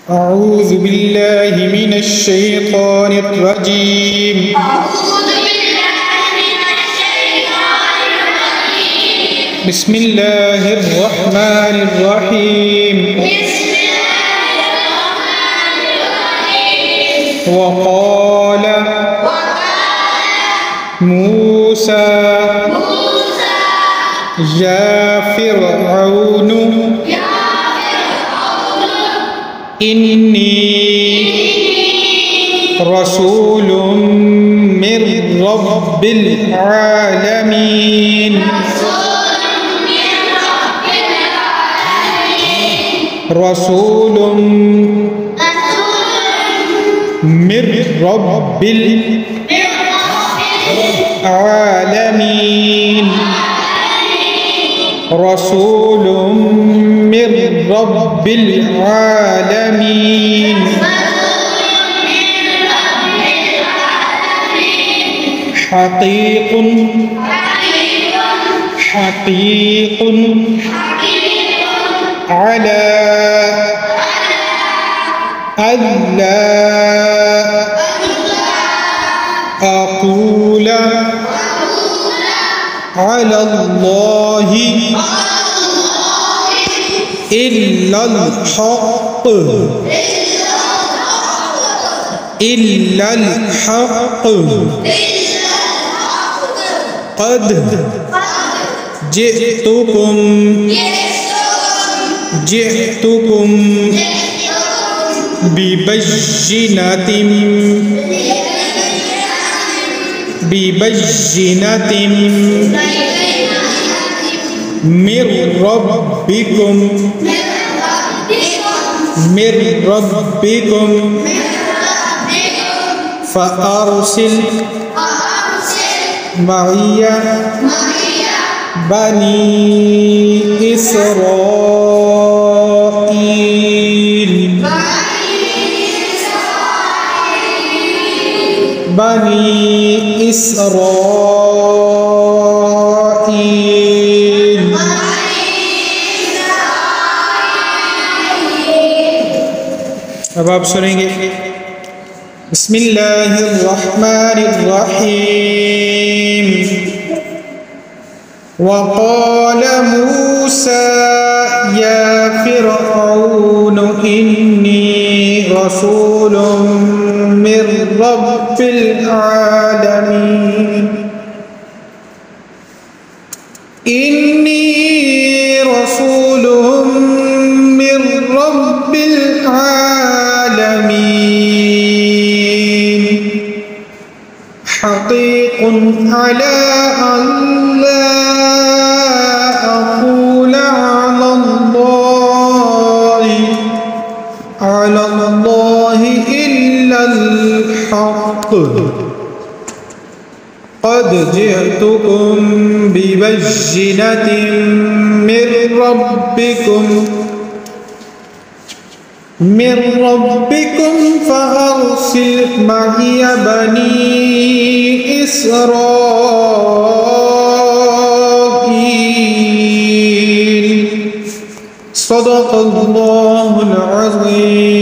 أعوذ بالله من الشيطان الرجيم. بسم الله الرحمن الرحيم. وقال موسى يا فرعون إني رسول من رب العالمين. رسول من رب العالمين. رسول من رب العالمين. حقيق على ألا أقول على الله إلا الحق قد جئتكم ببينة من ربكم فأرسل معي بني إسرائيل. अब आप सुनेंगे बिस्मिल्लाहिर्रहमानिर्रहीम. वक़ाल मूसा या फ़िरऔन इन्नी रसूलुम मिर रब्बिल आलमीन. इन्नी रसूलुम मिर रब्बिल आलमीन. हक़ीक़ अला अल्ला अक़ूल अला अल्लाहि इल्लल हक़. قد جئتكم ببينة من ربكم فأرسل معي بني إسرائيل. صدق الله العظيم.